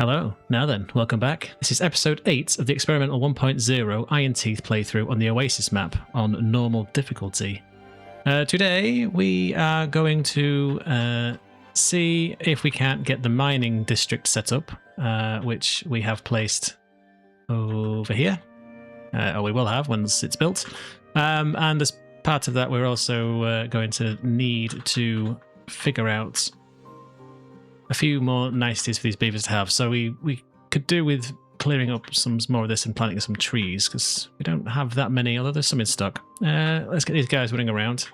Hello, now then, welcome back. This is episode 8 of the experimental 1.0 Ironteeth playthrough on the Oasis map on normal difficulty. Today we are going to see if we can't get the mining district set up, which we have placed over here, or we will have once it's built. And as part of that, we're also going to need to figure out a few more niceties for these beavers to have. So we could do with clearing up some more of this and planting some trees, because we don't have that many, although there's some in stock. Let's get these guys running around.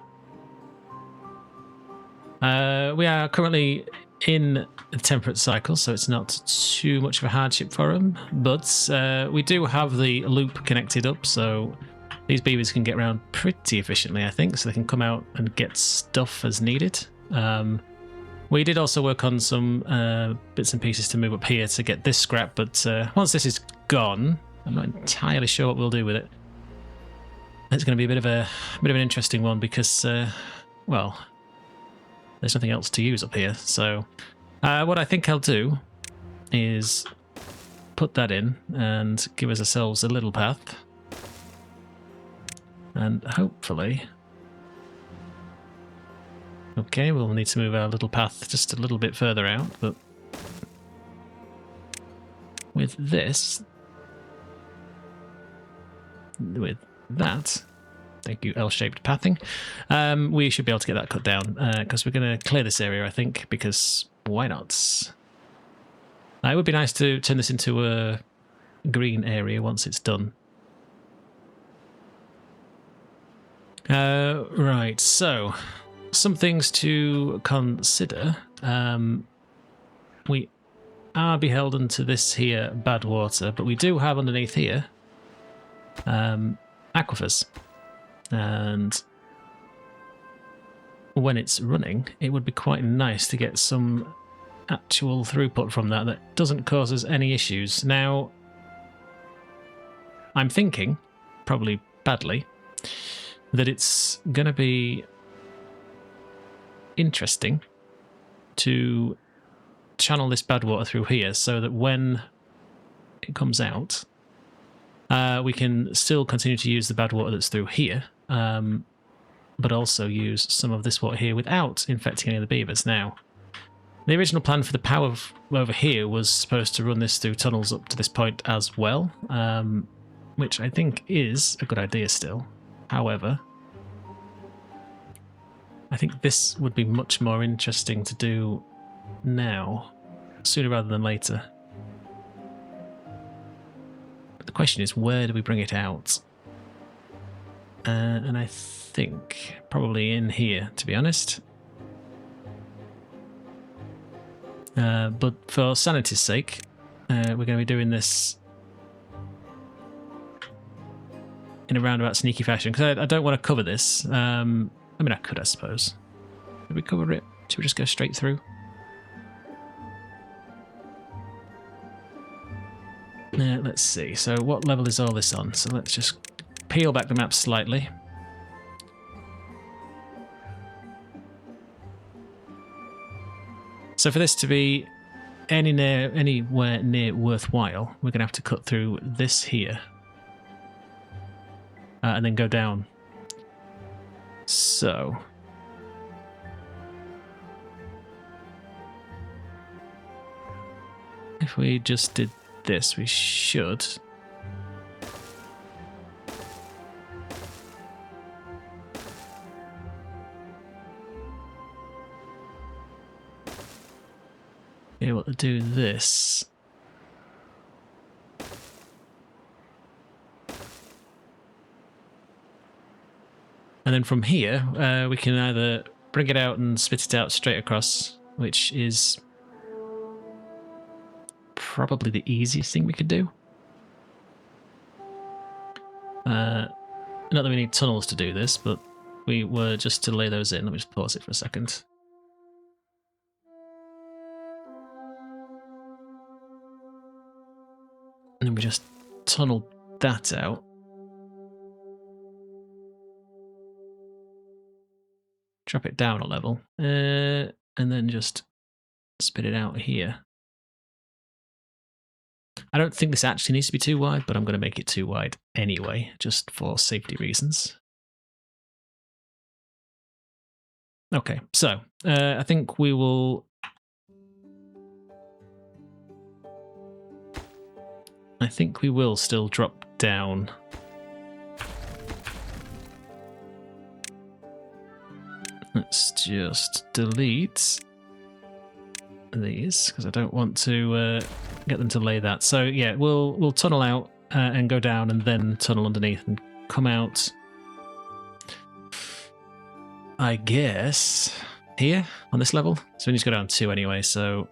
We are currently in a temperate cycle, so it's not too much of a hardship for them, but we do have the loop connected up, so these beavers can get around pretty efficiently, I think, so they can come out and get stuff as needed. We did also work on some bits and pieces to move up here to get this scrap, but once this is gone, I'm not entirely sure what we'll do with it. It's going to be a bit of an interesting one because, well, there's nothing else to use up here. So what I think I'll do is put that in and give ourselves a little path, and hopefully. Okay, we'll need to move our little path just a little bit further out, but with this, with that, thank you, L-shaped pathing, we should be able to get that cut down, because we're going to clear this area, I think, because why not? It would be nice to turn this into a green area once it's done. Right, so some things to consider. We are beholden to this here badwater, but we do have underneath here aquifers, and when it's running, it would be quite nice to get some actual throughput from that doesn't cause us any issues. Now, I'm thinking, probably badly, that it's going to be interesting to channel this bad water through here so that when it comes out, we can still continue to use the bad water that's through here, but also use some of this water here without infecting any of the beavers. Now, the original plan for the power over here was supposed to run this through tunnels up to this point as well, which I think is a good idea still. However, I think this would be much more interesting to do now, sooner rather than later. But the question is, where do we bring it out? And I think probably in here, to be honest. But for sanity's sake, we're going to be doing this in a roundabout sneaky fashion, because I don't want to cover this. I mean, I could, I suppose. Did we cover it? Should we just go straight through? Let's see. So what level is all this on? So let's just peel back the map slightly. So for this to be anywhere near worthwhile, we're going to have to cut through this here. And then go down. So if we just did this, we should be able to do this. And then from here, we can either bring it out and spit it out straight across, which is probably the easiest thing we could do. Not that we need tunnels to do this, but we were just to lay those in. Let me just pause it for a second. And then we just tunnel that out. Drop it down a level, and then just spit it out here. I don't think this actually needs to be too wide, but I'm going to make it too wide anyway, just for safety reasons. Okay, so I think we will... I think we will still drop down. Let's just delete these because I don't want to get them to lay that. So yeah, we'll tunnel out and go down and then tunnel underneath and come out, I guess, here on this level. So we need to go down 2 anyway, so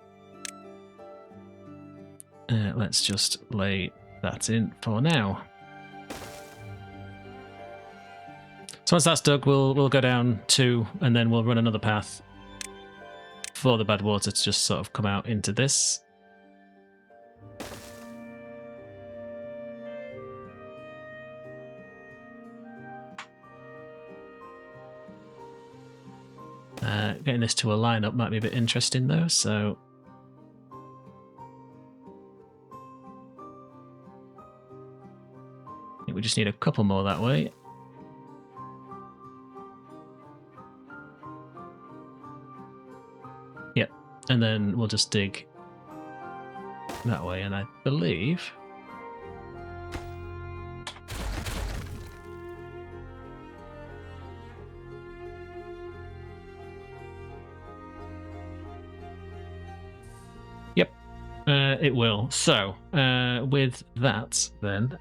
let's just lay that in for now. So once that's dug, we'll go down 2 and then we'll run another path for the badwater to just sort of come out into this. Getting this to a line up might be a bit interesting though, so I think we just need a couple more that way. Yep, and then we'll just dig that way, and I believe... Yep, it will. So, with that then,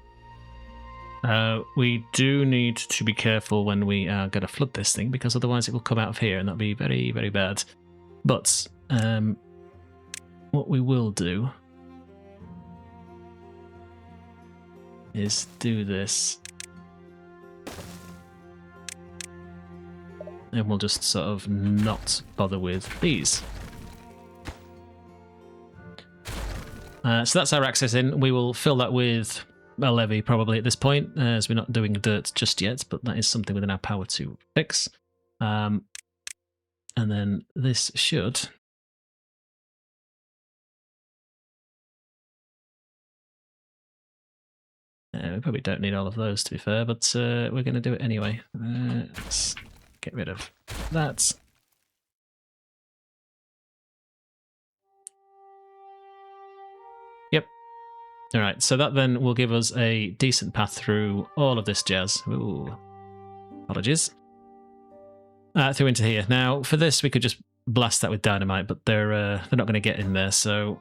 we do need to be careful when we are going to flood this thing, because otherwise it will come out of here, and that'll be very, very bad. But what we will do is do this, and we'll just sort of not bother with these. So that's our access in. We will fill that with a levee probably at this point, as we're not doing dirt just yet, but that is something within our power to fix. And then this should... we probably don't need all of those, to be fair, but we're going to do it anyway. Let's get rid of that. Yep. All right, so that then will give us a decent path through all of this jazz. Ooh, apologies. Through into here. Now, for this, we could just blast that with dynamite, but they're not going to get in there, so...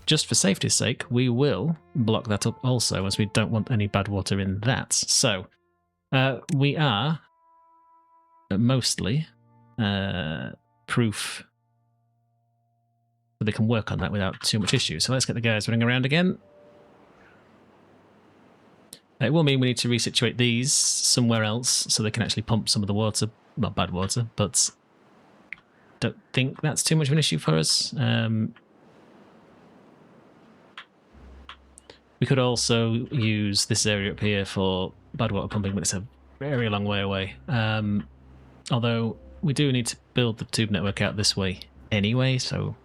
Just for safety's sake, we will block that up also, as we don't want any bad water in that. So, we are mostly proof that they can work on that without too much issue. So let's get the guys running around again. It will mean we need to resituate these somewhere else so they can actually pump some of the water. Not bad water, but don't think that's too much of an issue for us. We could also use this area up here for bad water pumping, but it's a very long way away. Although we do need to build the tube network out this way anyway, so...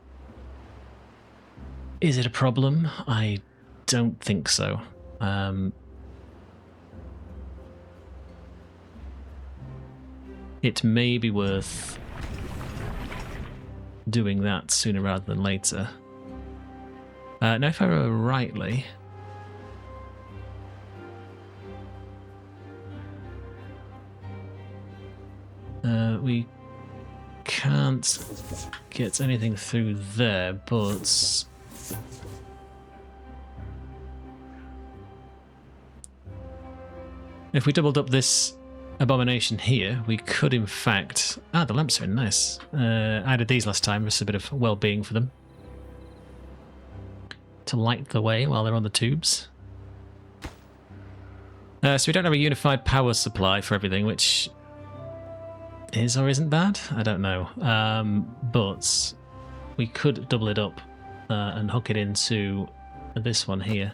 Is it a problem? I don't think so. It may be worth doing that sooner rather than later. Now, if I remember rightly... we can't get anything through there, but... If we doubled up this abomination here, we could in fact... Ah, the lamps are in, nice. I added these last time, just a bit of well-being for them. To light the way while they're on the tubes. So we don't have a unified power supply for everything, which is or isn't bad? I don't know. But we could double it up and hook it into this one here.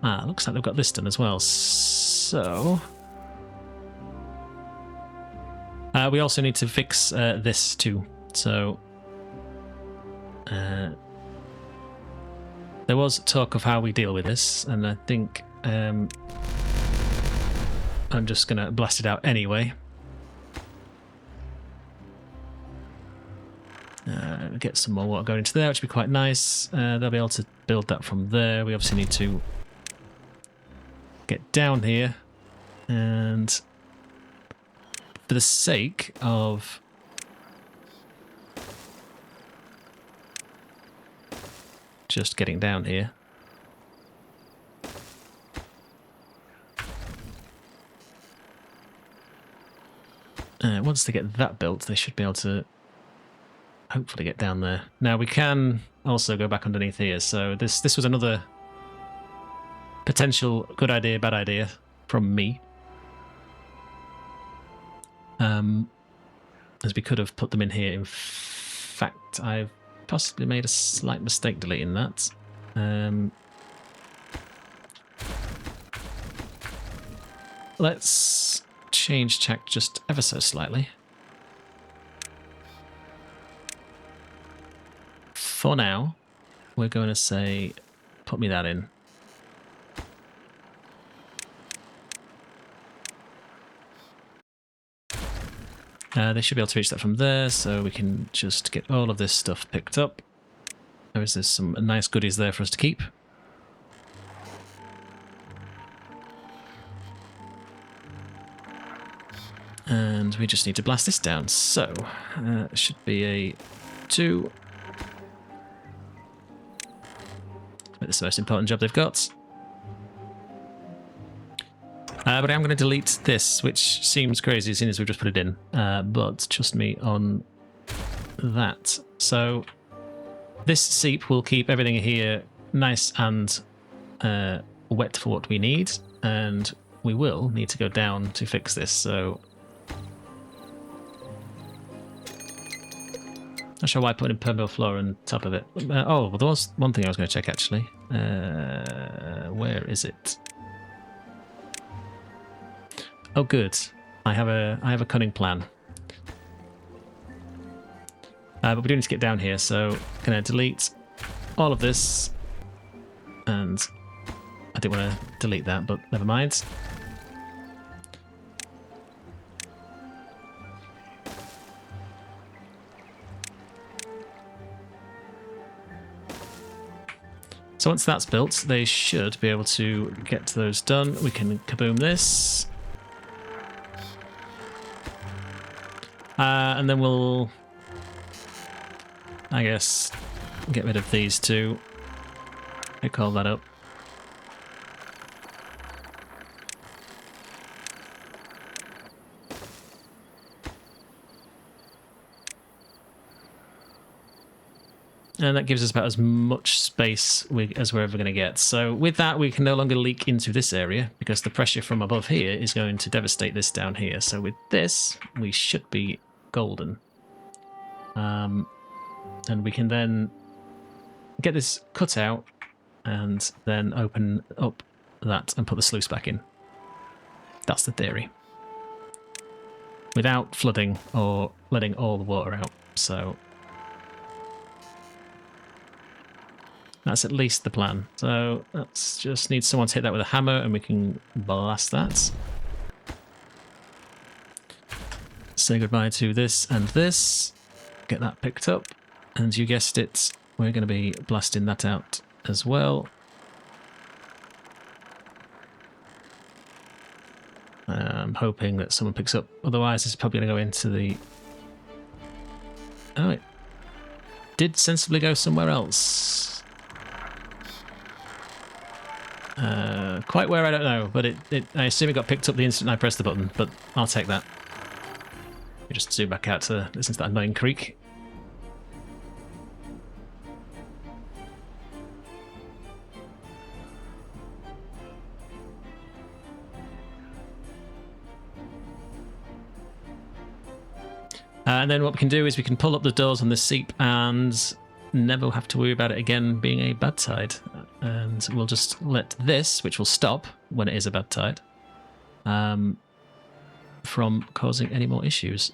Ah, looks like they've got this done as well. So... We also need to fix this too. So there was talk of how we deal with this, and I think I'm just going to blast it out anyway. Get some more water going into there, which would be quite nice. They'll be able to build that from there. We obviously need to get down here, and for the sake of just getting down here, once they get that built, they should be able to hopefully get down there. Now we can also go back underneath here, so this was another potential good idea, bad idea from me. As we could have put them in here. In fact, I've possibly made a slight mistake deleting that. Let's change tack just ever so slightly. For now, we're going to say, put me that in. They should be able to reach that from there, so we can just get all of this stuff picked up. There's some nice goodies there for us to keep. And we just need to blast this down. So, it should be a 2. This is the most important job they've got. But I'm going to delete this, which seems crazy as soon as we've just put it in. But trust me on that. So this seep will keep everything here nice and wet for what we need. And we will need to go down to fix this. So not sure why I put in permeable floor on top of it. Oh, well, there was one thing I was going to check actually. Where is it? Oh, good. I have a cunning plan. But we do need to get down here, so I'm going to delete all of this. And I didn't want to delete that, but never mind. So once that's built, they should be able to get those done. We can kaboom this. And then we'll, I guess, get rid of these two. Pick all that up. And that gives us about as much space as we're ever going to get. So with that, we can no longer leak into this area because the pressure from above here is going to devastate this down here. So with this, we should be golden. And we can then get this cut out and then open up that and put the sluice back in. That's the theory. Without flooding or letting all the water out. So that's at least the plan. So let's just need someone to hit that with a hammer and we can blast that. Say goodbye to this and this. Get that picked up. And you guessed it, we're going to be blasting that out as well. I'm hoping that someone picks up. Otherwise, it's probably going to go into the... Oh, it did sensibly go somewhere else. Quite where, I don't know, but I assume it got picked up the instant I pressed the button, but I'll take that. We just zoom back out to listen to that annoying creak. And then what we can do is we can pull up the doors on this seep and never have to worry about it again being a bad tide. And we'll just let this, which will stop when it is a bad tide, from causing any more issues.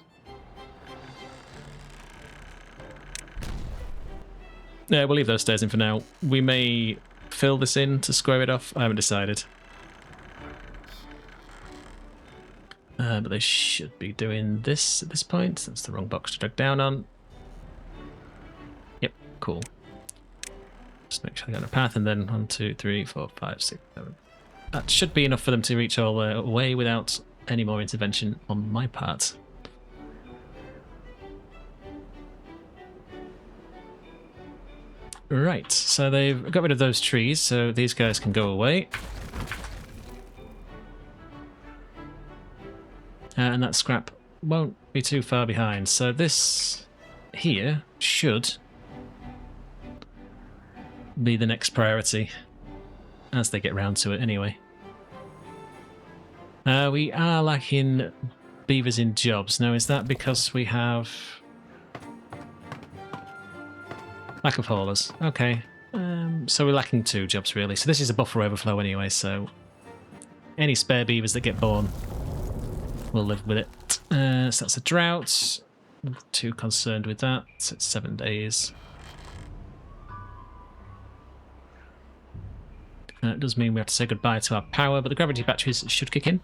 Yeah, we'll leave those stairs in for now. We may fill this in to square it off. I haven't decided. But they should be doing this at this point. That's the wrong box to drag down on. Yep, cool. Just make sure I got a path, and then 1, 2, 3, 4, 5, 6, 7. That should be enough for them to reach all the way without any more intervention on my part. Right, so they've got rid of those trees, so these guys can go away. And that scrap won't be too far behind. So this here should be the next priority as they get round to it anyway. We are lacking beavers in jobs. Now, is that because we have lack of haulers? Okay. So we're lacking 2 jobs really. So this is a buffer overflow anyway, so any spare beavers that get born will live with it. So that's a drought. Not too concerned with that. So it's 7 days. It does mean we have to say goodbye to our power, but the gravity batteries should kick in.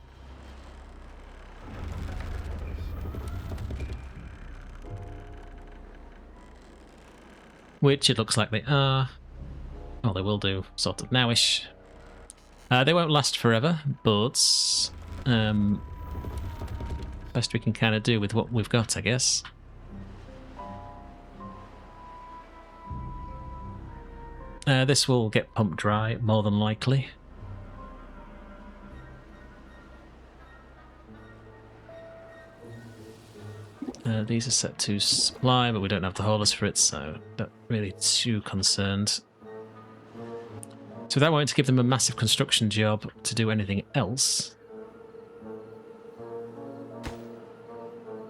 Which it looks like they are. Well, they will do, sort of nowish. They won't last forever, but best we can kind of do with what we've got, I guess. This will get pumped dry, more than likely. These are set to supply, but we don't have the haulers for it, so not really too concerned. So without wanting to give them a massive construction job to do anything else,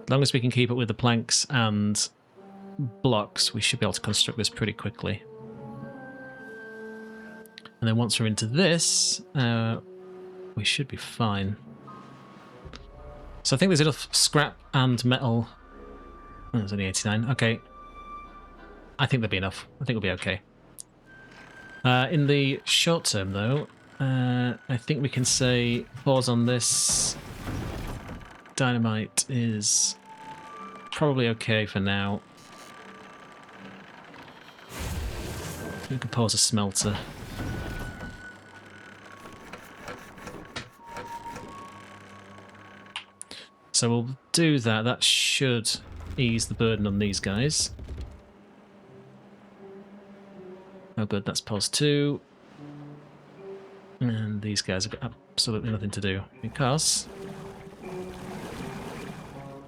as long as we can keep up with the planks and blocks, we should be able to construct this pretty quickly. And then once we're into this, we should be fine. So I think there's enough scrap and metal. Oh, there's only 89. Okay. I think there'll be enough. I think we'll be okay. In the short term, though, I think we can say pause on this. Dynamite is probably okay for now. We can pause a smelter. So we'll do that. That should ease the burden on these guys. Oh good, that's pause 2. And these guys have got absolutely nothing to do because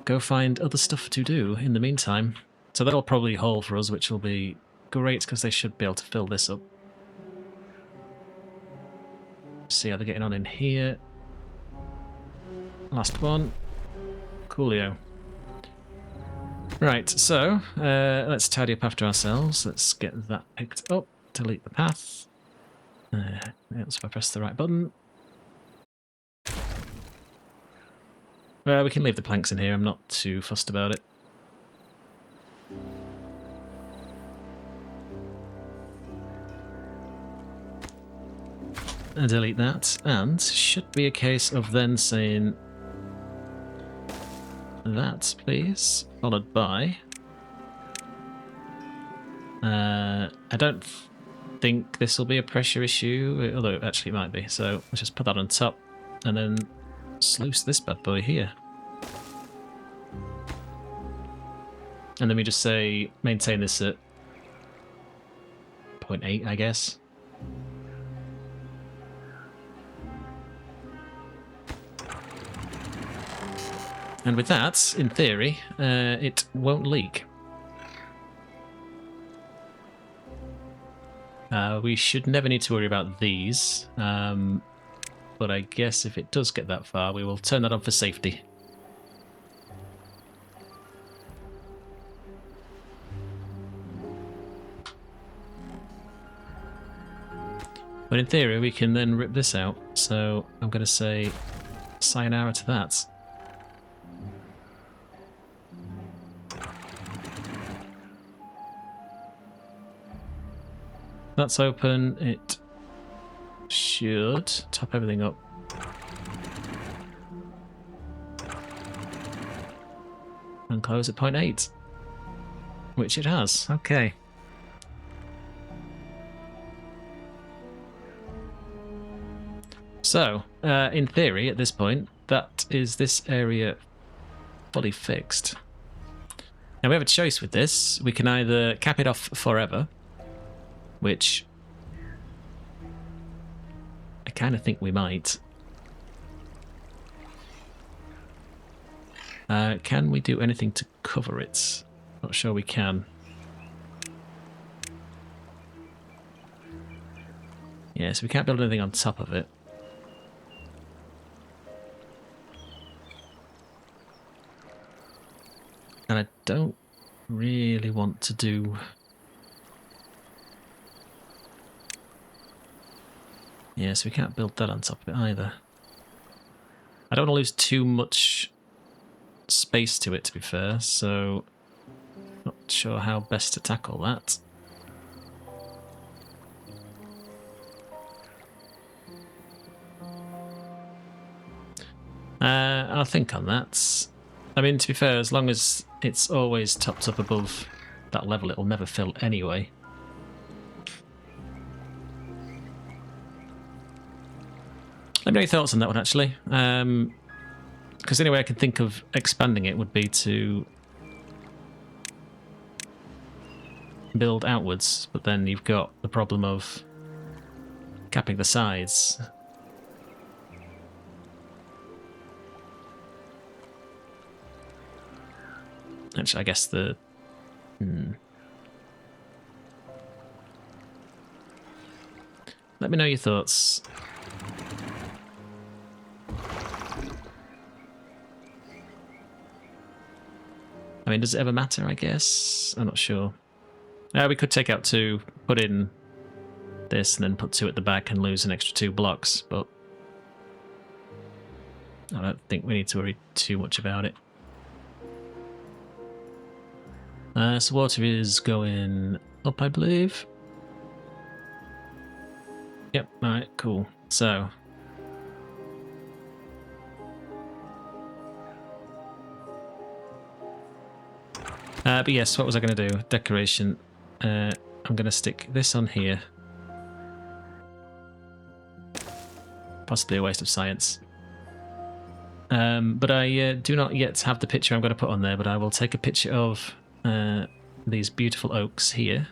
go find other stuff to do in the meantime. So that'll probably haul for us, which will be great because they should be able to fill this up. See how they're getting on in here. Last one. Coolio. Right, so let's tidy up after ourselves. Let's get that picked up. Delete the path. If I press the right button. We can leave the planks in here. I'm not too fussed about it. And delete that. And should be a case of then saying that, please, followed by. I don't think this will be a pressure issue, although actually it might be. So let's just put that on top and then sluice this bad boy here. And then we just say maintain this at 0.8, I guess. And with that, in theory, it won't leak. We should never need to worry about these, but I guess if it does get that far, we will turn that on for safety. But in theory, we can then rip this out, so I'm going to say sayonara to that. That's open. It should top everything up. And close at 0.8. Which it has. Okay. So, in theory, at this point, that is this area fully fixed. Now we have a choice with this. We can either cap it off forever, which I kind of think we might. Can we do anything to cover it? Not sure we can. Yeah, so we can't build anything on top of it. And I don't really want to do... Yeah, so we can't build that on top of it either. I don't want to lose too much space to it, to be fair, so not sure how best to tackle that. I'll think on that. I mean, to be fair, as long as it's always topped up above that level, it'll never fill anyway. Let me know your thoughts on that one, actually. Because the only way I can think of expanding it would be to build outwards, but then you've got the problem of capping the sides. Actually, I guess the... Let me know your thoughts. I mean, does it ever matter, I guess? I'm not sure. We could take out 2, put in this, and then put 2 at the back and lose an extra 2 blocks, but I don't think we need to worry too much about it. So water is going up, I believe. Yep, alright, cool. So... but yes, what was I going to do? Decoration. I'm going to stick this on here. Possibly a waste of science. But I do not yet have the picture I'm going to put on there, but I will take a picture of these beautiful oaks here.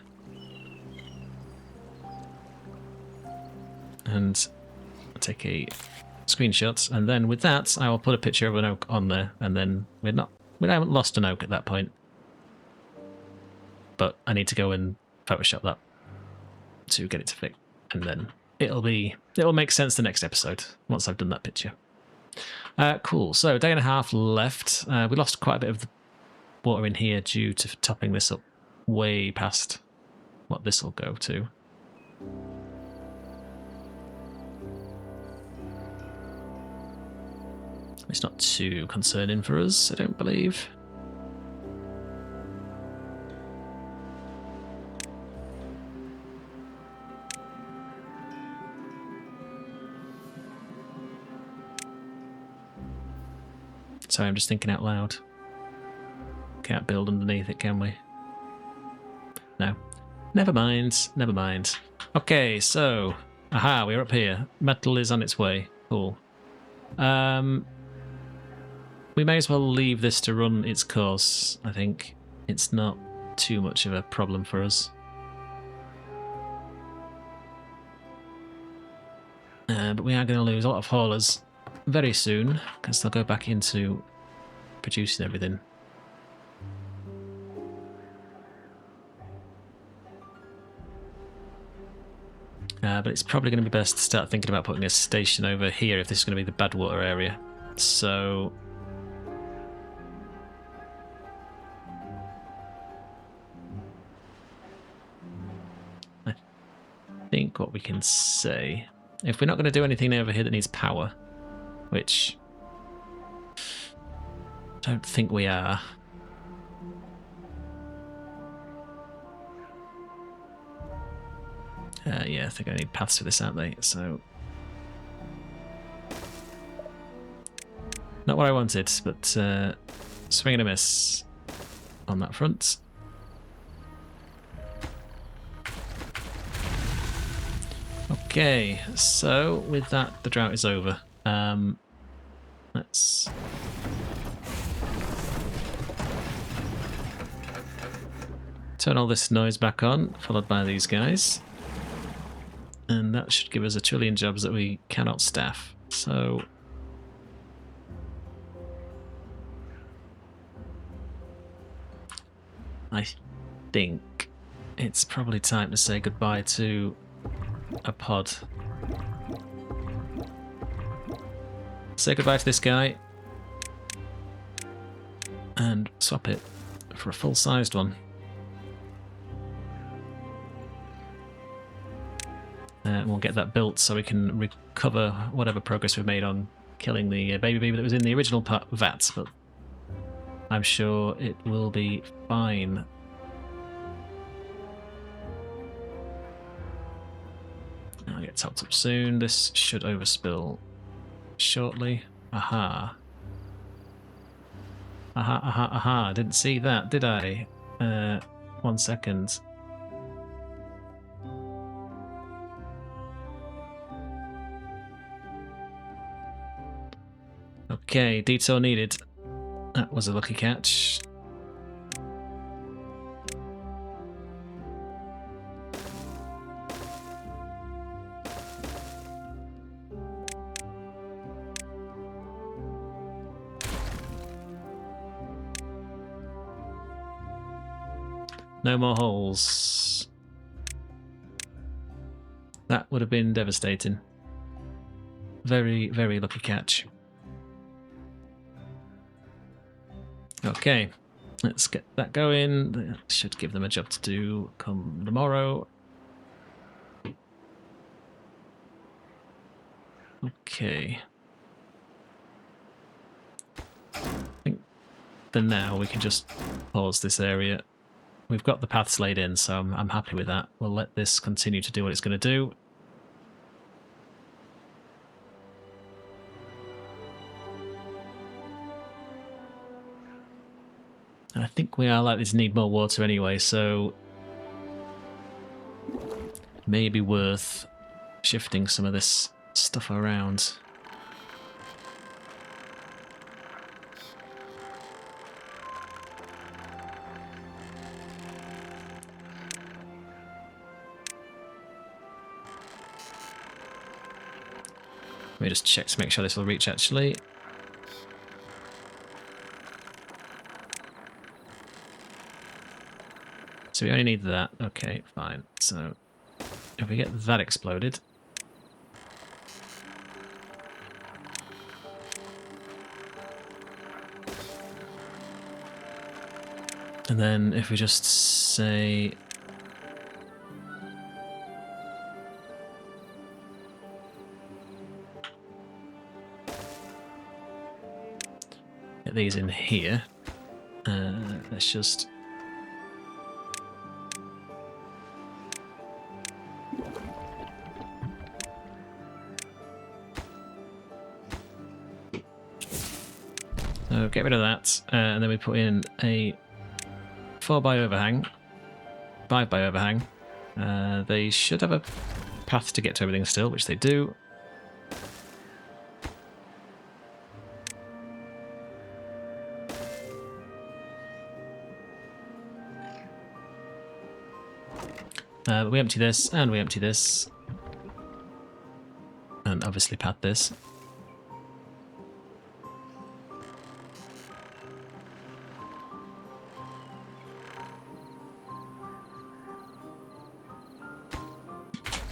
And take a screenshot, and then with that I will put a picture of an oak on there, and then we haven't lost an oak at that point. But I need to go and Photoshop that to get it to fit, and then it'll make sense the next episode once I've done that picture. Cool. So day and a half left. We lost quite a bit of the water in here due to topping this up way past what this will go to. It's not too concerning for us, I don't believe. Sorry, I'm just thinking out loud. Can't build underneath it, can we? No. Never mind, never mind. Okay, so... Aha, we're up here. Metal is on its way. Cool. We may as well leave this to run its course, I think. It's not too much of a problem for us. But we are going to lose a lot of haulers very soon, because they'll go back into producing everything. But it's probably going to be best to start thinking about putting a station over here if this is going to be the badwater area. So... I think what we can say... If we're not going to do anything over here that needs power, which I don't think we are. Yeah, I think I need paths for this, aren't they? So, not what I wanted, but swing and a miss on that front. Okay, so with that, the drought is over. Let's turn all this noise back on, followed by these guys. And that should give us a trillion jobs that we cannot staff. So I think it's probably time to say goodbye to a pod. Say goodbye to this guy and swap it for a full-sized one. And we'll get that built so we can recover whatever progress we've made on killing the baby beaver that was in the original vat, but I'm sure it will be fine. I'll get topped up soon. This should overspill shortly. Aha. Aha, aha, aha. Didn't see that, did I? 1 second. Okay, detour needed. That was a lucky catch. No more holes. That would have been devastating. Very, very lucky catch. Okay, let's get that going. That should give them a job to do come tomorrow. Okay. I think for now we can just pause this area. We've got the paths laid in, so I'm happy with that. We'll let this continue to do what it's going to do. And I think we are likely to need more water anyway, so maybe worth shifting some of this stuff around. Let me just check to make sure this will reach actually. So we only need that. Okay, fine. So if we get that exploded. And then if we just say get these in here. Let's just so get rid of that, and then we put in a 4 by overhang, 5 by overhang. They should have a path to get to everything still, which they do. We empty this, and we empty this. And obviously pad this.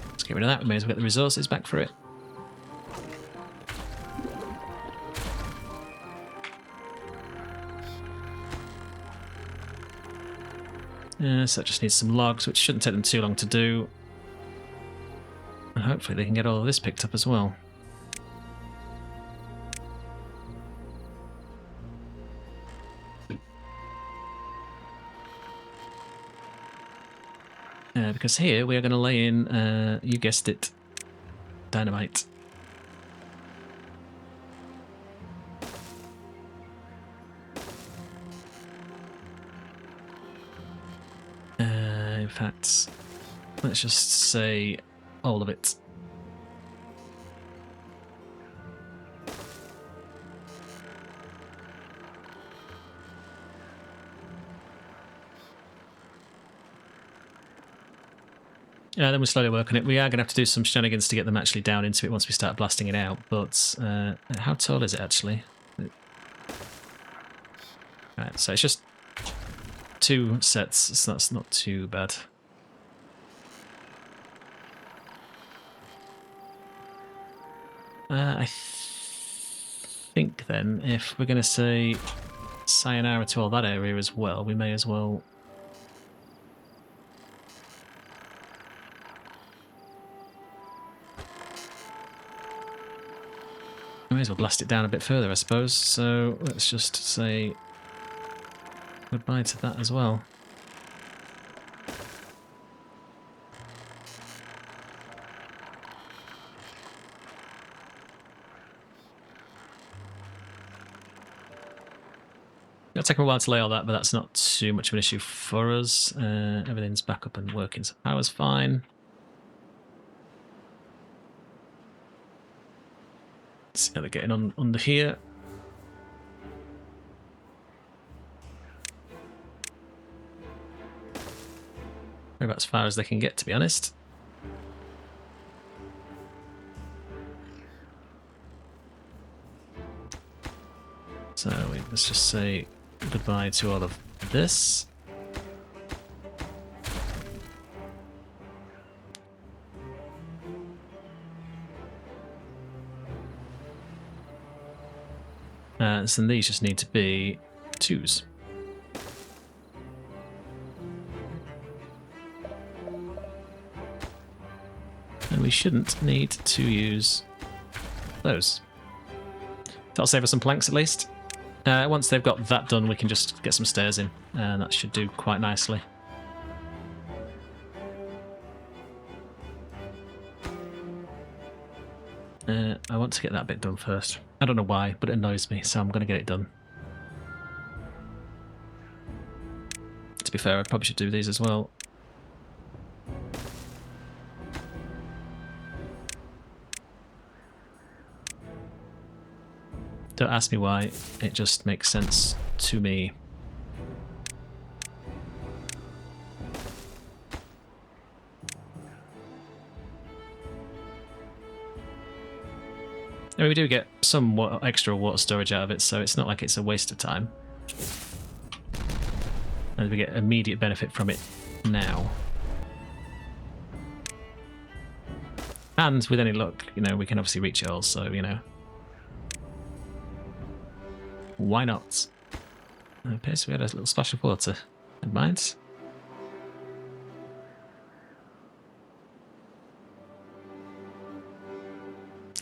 Let's get rid of that, we may as well get the resources back for it. So that just needs some logs, which shouldn't take them too long to do. And hopefully they can get all of this picked up as well. Because here we are going to lay in, you guessed it, dynamite. In fact, let's just say all of it. Then we'll slowly work on it. We are going to have to do some shenanigans to get them actually down into it once we start blasting it out. But how tall is it actually? Right, so it's just 2 sets, so that's not too bad. I think then, if we're going to say sayonara to all that area as well, we may as well... We may as well blast it down a bit further, I suppose. So let's just say goodbye to that as well. It'll take a while to lay all that, but that's not too much of an issue for us. Everything's back up and working, so power's fine. Let's see how they're getting on under here. Maybe about as far as they can get, to be honest. So let's just say goodbye to all of this. So these just need to be 2s. And we shouldn't need to use those. That'll save us some planks at least. Once they've got that done, we can just get some stairs in, and that should do quite nicely. I want to get that bit done first. I don't know why, but it annoys me, so I'm going to get it done. To be fair, I probably should do these as well. Don't ask me why, it just makes sense to me. I mean, we do get some extra water storage out of it, so it's not like it's a waste of time. And we get immediate benefit from it now. And with any luck, you know, we can obviously reach it all, so, you know. Why not? Okay, so we had a little splash of water. Never mind.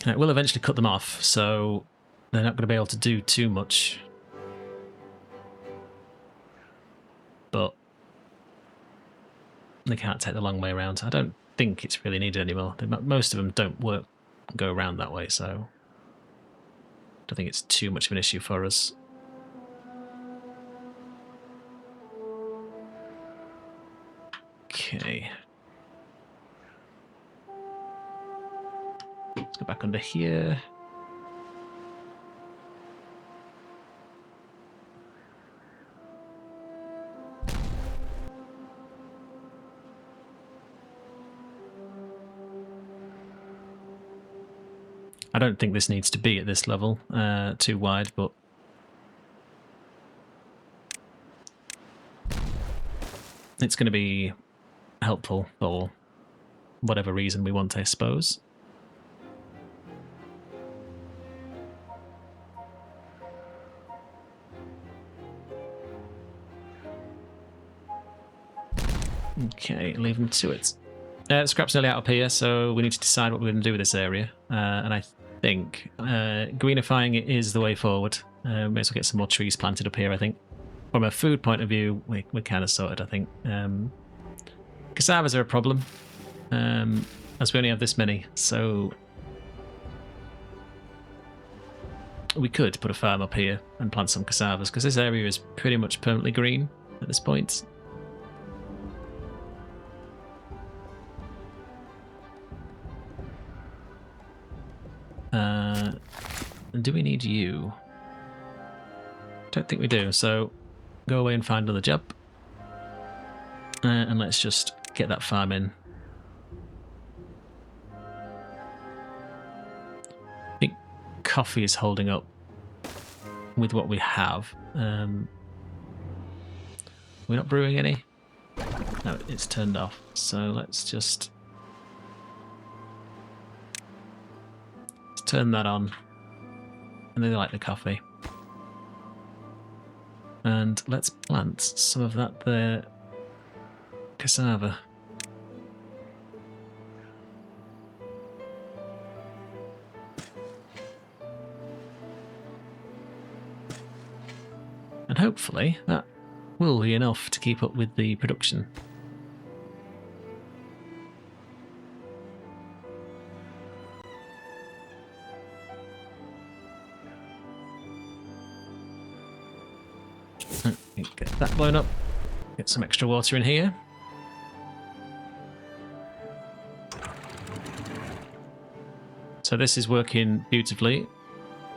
It will eventually cut them off, so they're not going to be able to do too much. But they can't take the long way around. I don't think it's really needed anymore. Most of them don't go around that way, so I don't think it's too much of an issue for us. Okay. Let's go back under here. I don't think this needs to be at this level, too wide, but it's going to be helpful for whatever reason we want, I suppose. Okay, leave them to it. Scrap's nearly out up here, so we need to decide what we're going to do with this area. And I think greenifying it is the way forward. We may as well get some more trees planted up here, I think. From a food point of view, we're kind of sorted, I think. Because cassavas are a problem, as we only have this many, so we could put a farm up here and plant some cassavas, because this area is pretty much permanently green at this point. Do we need you? Don't think we do, so go away and find another job. And let's just get that farm in. I think coffee is holding up with what we have. We're not brewing any? No, it's turned off. So let's just turn that on. And they like the coffee. And let's plant some of that there cassava. And hopefully that will be enough to keep up with the production. Get that blown up. Get some extra water in here. So this is working beautifully.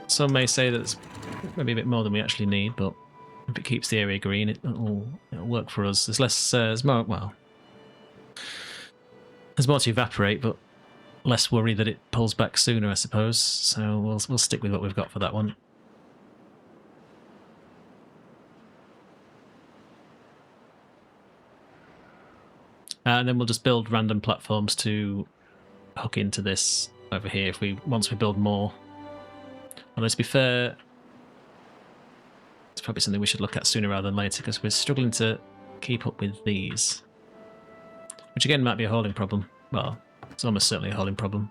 Some may say that it's maybe a bit more than we actually need, but if it keeps the area green, it'll work for us. There's less, there's more, well, there's more to evaporate, but less worry that it pulls back sooner, I suppose. So we'll stick with what we've got for that one. And then we'll just build random platforms to hook into this over here once we build more. Although to be fair, it's probably something we should look at sooner rather than later, because we're struggling to keep up with these. Which again might be a hauling problem. Well, it's almost certainly a hauling problem.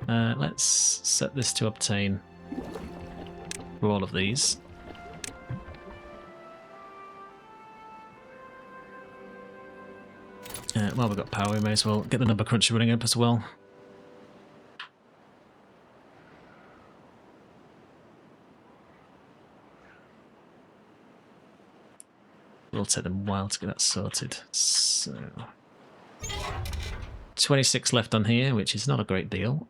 Let's set this to obtain for all of these. While we've got power, we may as well get the number cruncher running up as well. It'll take them a while to get that sorted. So 26 left on here, which is not a great deal.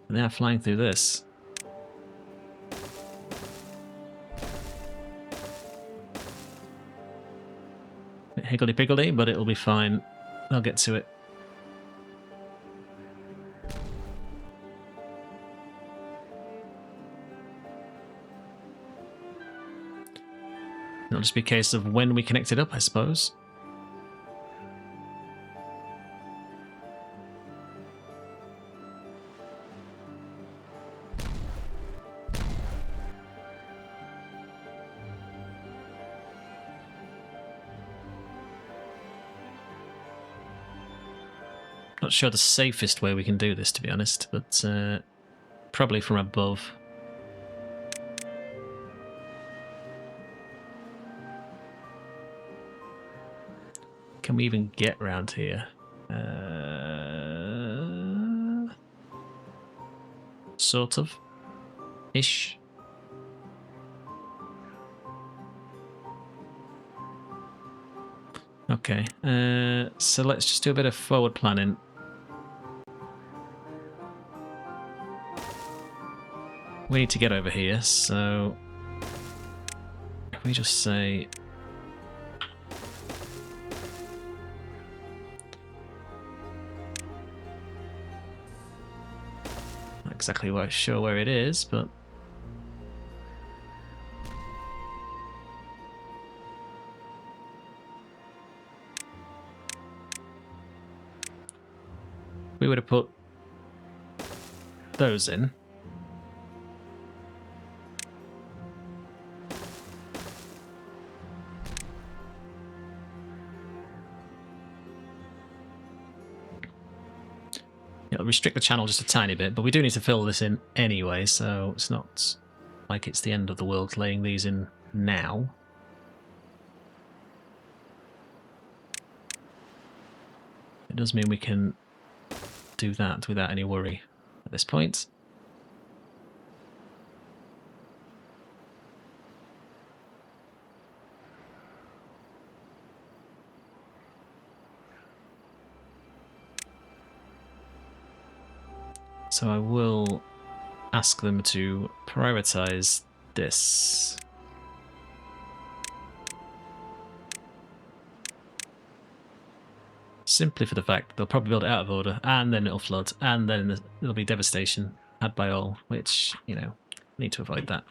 And they are flying through this. Bit higgledy-piggledy, but it'll be fine. I'll get to it. It'll just be a case of when we connect it up, I suppose. Not sure the safest way we can do this, to be honest, but probably from above. Can we even get round here? Sort of. Ish. Okay, so let's just do a bit of forward planning. We need to get over here, so if we just say not exactly sure where it is, but we would have put those in. It'll It'll restrict the channel just a tiny bit, but we do need to fill this in anyway, so it's not like it's the end of the world laying these in now. It does mean we can do that without any worry at this point. So I will ask them to prioritize this. Simply for the fact that they'll probably build it out of order, and then it'll flood, and then there'll be devastation had by all, which, you know, need to avoid that.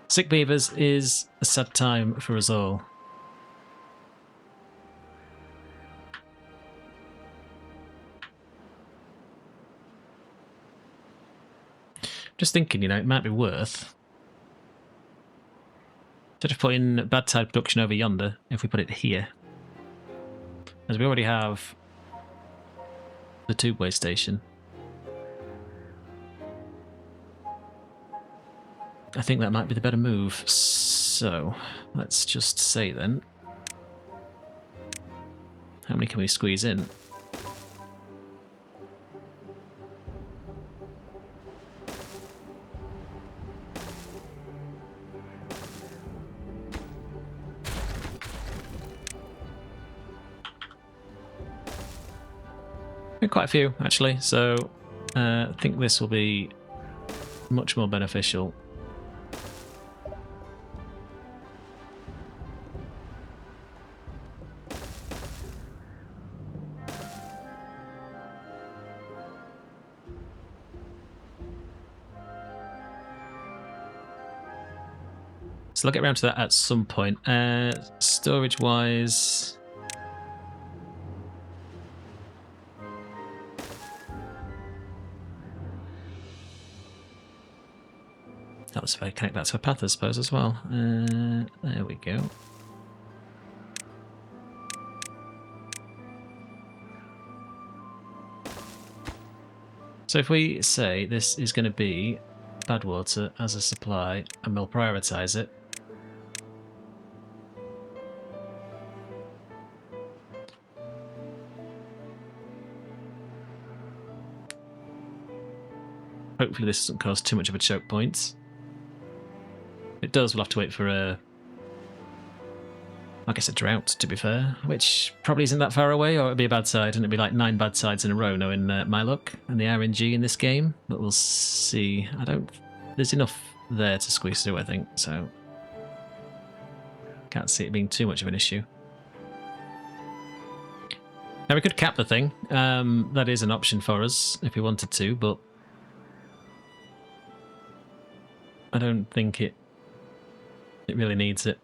Sick beavers is a sad time for us all. Just thinking, you know, it might be worth, instead of putting bad tide production over yonder, if we put it here, as we already have the tubeway station. I think that might be the better move. So let's just say then, how many can we squeeze in? Quite a few, actually, so I think this will be much more beneficial. So I'll get around to that at some point. Storage-wise... that was very connect that to a path, I suppose, as well. There we go. So if we say this is going to be badwater as a supply, and we'll prioritise it. Hopefully this doesn't cause too much of a choke point. If it does, we'll have to wait for a, I guess, a drought, to be fair, which probably isn't that far away, or it'll be a bad side, and it'll be like 9 bad sides in a row, knowing my luck and the RNG in this game. But we'll see. There's enough there to squeeze through, I think, so can't see it being too much of an issue. Now we could cap the thing. That is an option for us if we wanted to, but I don't think it really needs it.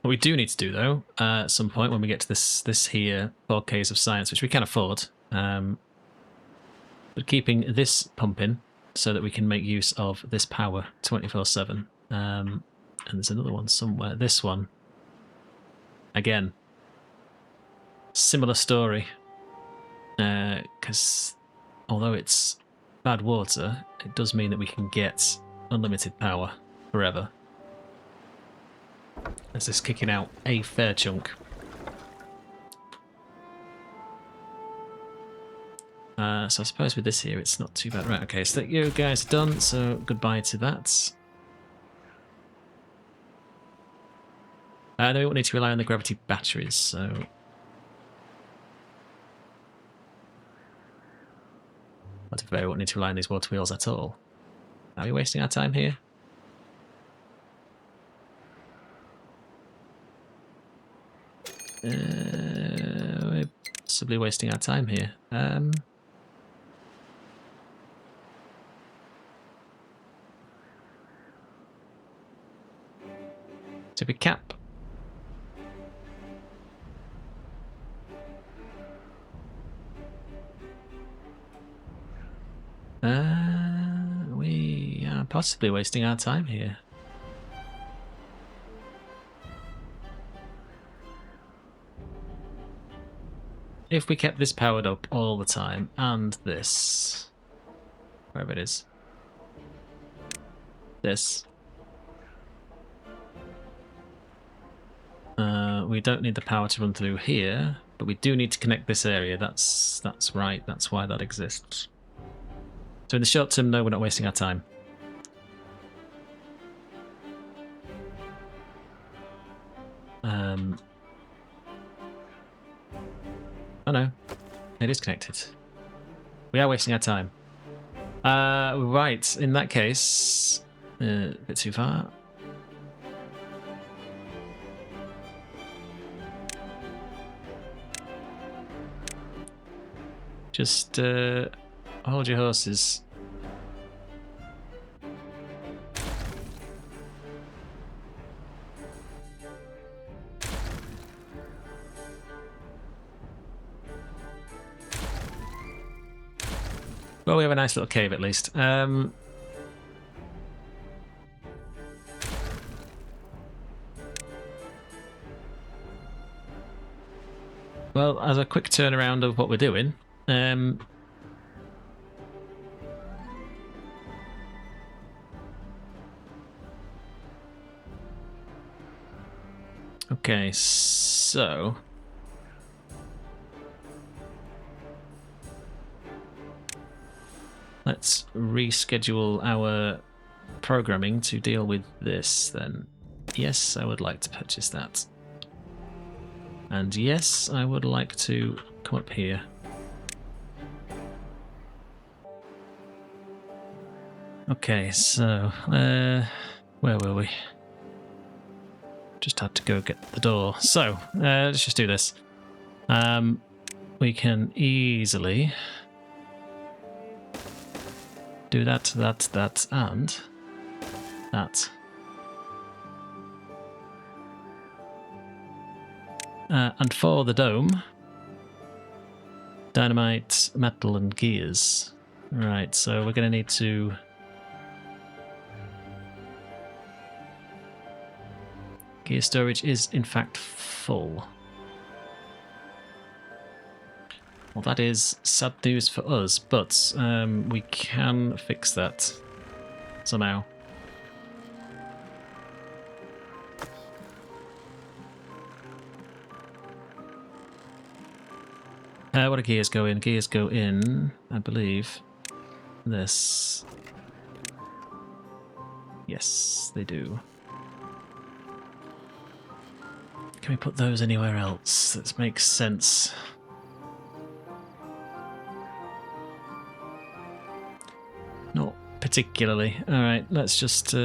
What we do need to do, though, at some point when we get to this here 4Ks of science, which we can afford, but keeping this pumping so that we can make use of this power 24/7. And there's another one somewhere. This one, again, similar story, because although it's bad water, it does mean that we can get unlimited power forever. As this kicking out a fair chunk. So I suppose with this here, it's not too bad. Right, okay, so you guys are done, so goodbye to that. No, we won't need to rely on the gravity batteries, so... What if we won't need to rely on these water wheels at all? Are we wasting our time here? We're possibly wasting our time here. So we cap. We are possibly wasting our time here. if we kept this powered up all the time, and this, wherever it is, this, we don't need the power to run through here, but we do need to connect this area. That's right. That's why that exists. So in the short term, no, we're not wasting our time. Oh no, it is connected. We are wasting our time. Right, in that case, a bit too far. Just hold your horses. Well, we have a nice little cave at least. Well, as a quick turnaround of what we're doing, okay, so let's reschedule our programming to deal with this then. Yes, I would like to purchase that. And yes, I would like to come up here. Okay, so where were we? Just had to go get the door. So let's just do this. We can easily do that, and that. And for the dome, dynamite, metal, and gears. Right, so we're going to need to... Gear storage is, in fact, full. Well, that is sad news for us, but we can fix that somehow. What do gears go in? Gears go in, I believe, this. Yes, they do. Can we put those anywhere else? That makes sense. Not particularly. Alright, let's just...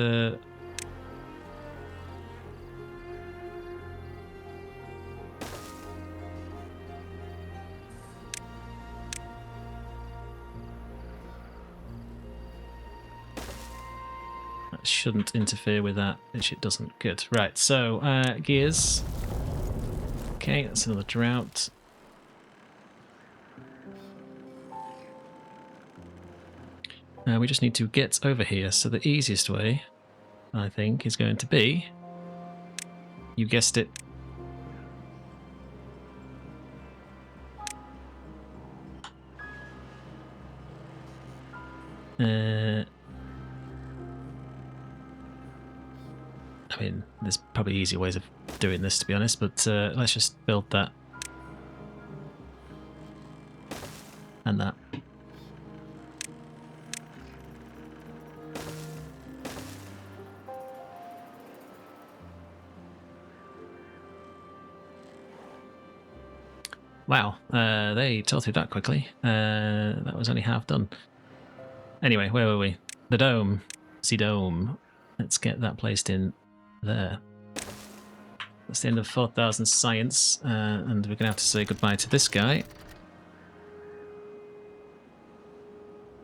That shouldn't interfere with that, which it doesn't. Good. Right, so, gears. Okay, that's another drought. We just need to get over here, so the easiest way, I think, is going to be... You guessed it. I mean, there's probably easier ways of doing this, to be honest, but let's just build that. And that. Wow, they tore through that quickly. That was only half done. Anyway, where were we? The dome. The dome. Let's get that placed in there. That's the end of 4,000 science, and we're going to have to say goodbye to this guy.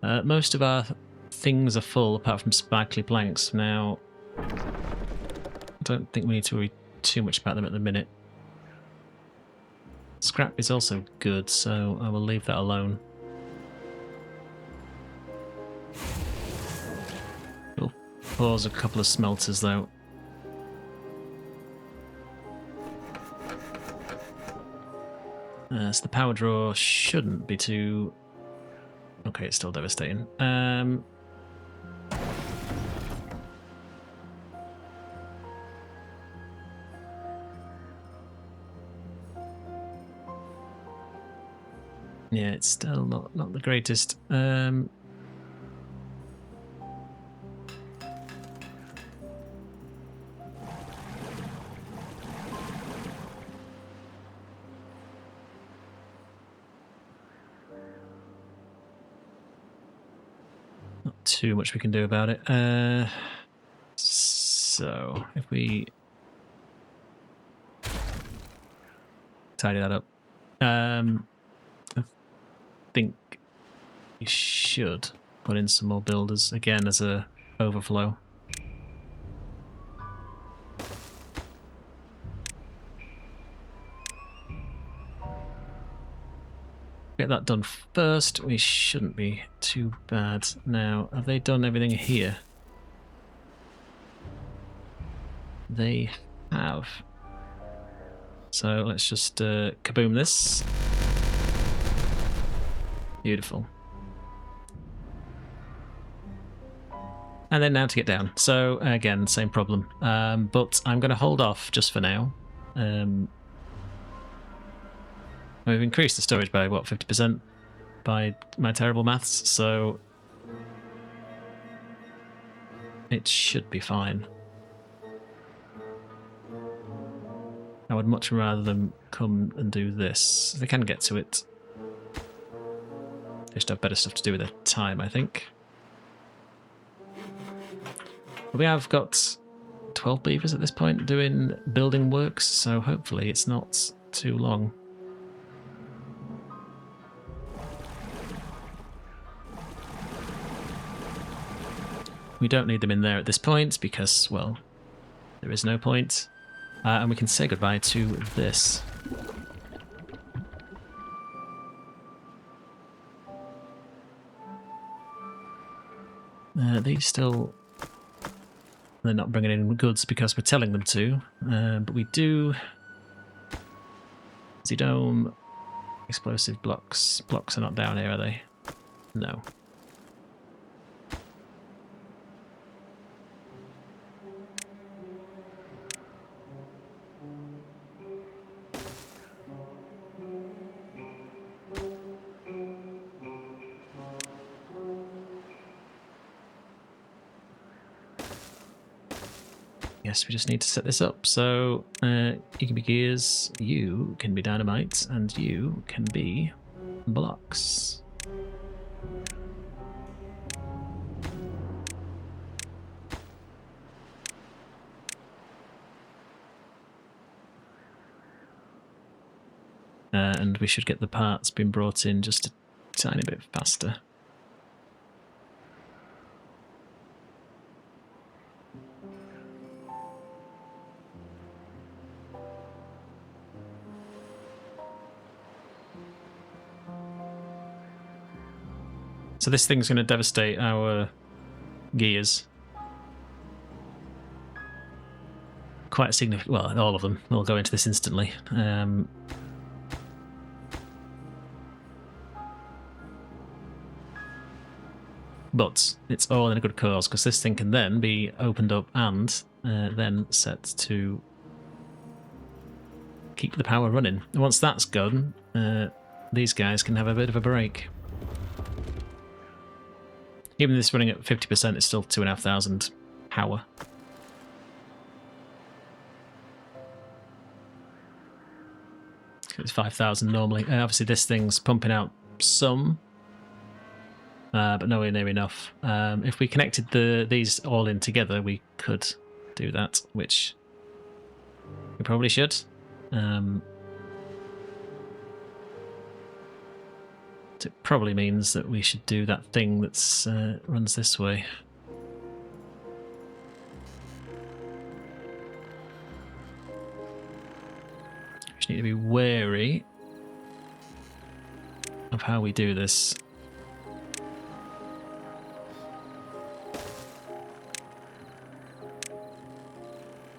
Most of our things are full, apart from sparkly planks. Now, I don't think we need to worry too much about them at the minute. Scrap is also good, so I will leave that alone. We'll pause a couple of smelters, though. So the power draw shouldn't be too... Okay, it's still devastating. Yeah, it's still not the greatest. Not too much we can do about it. So if we tidy that up, I think we should put in some more builders again as a overflow. Get that done first. We shouldn't be too bad. Now, have they done everything here? They have. So let's just kaboom this. Beautiful. And then now to get down. So again, same problem. But I'm going to hold off just for now. We've increased the storage by, what, 50% by my terrible maths, so it should be fine. I would much rather them come and do this. They can get to it. They just have better stuff to do with their time, I think. We have got 12 beavers at this point doing building works, so hopefully it's not too long. We don't need them in there at this point because, well, there is no point. And we can say goodbye to this. These still... They're not bringing in goods because we're telling them to. But we do... Zedome... Explosive blocks. Blocks are not down here, are they? No. Yes, we just need to set this up. So, you can be gears, you can be dynamite, and you can be blocks. And we should get the parts being brought in just a tiny bit faster. So this thing's going to devastate our gears. Quite significant. Well, all of them will go into this instantly. But it's all in a good cause, because this thing can then be opened up and then set to keep the power running. And once that's gone, these guys can have a bit of a break. Even this running at 50%, it's still 2,500 power. It's 5,000 normally. Obviously, this thing's pumping out some, but nowhere near enough. If we connected these all in together, we could do that, which we probably should. It probably means that we should do that thing that's runs this way. We just need to be wary of how we do this.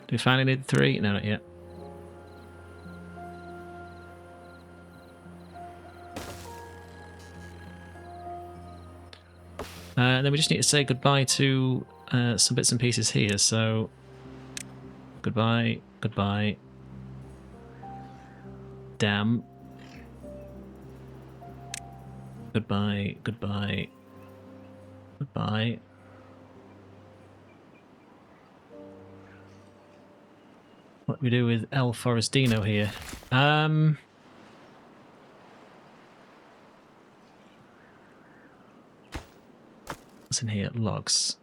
Do we finally need 3? No, not yet. And then we just need to say goodbye to some bits and pieces here. So goodbye, goodbye. Damn. Goodbye, goodbye, goodbye. What do we do with El Forestino here? What's in here? Logs.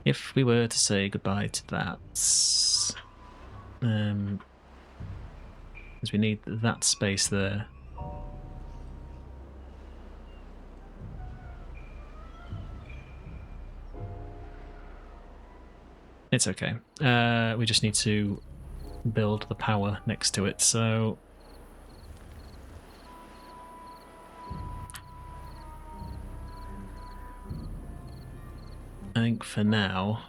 If we were to say goodbye to that, because we need that space there. It's okay. We just need to build the power next to it, so... I think for now...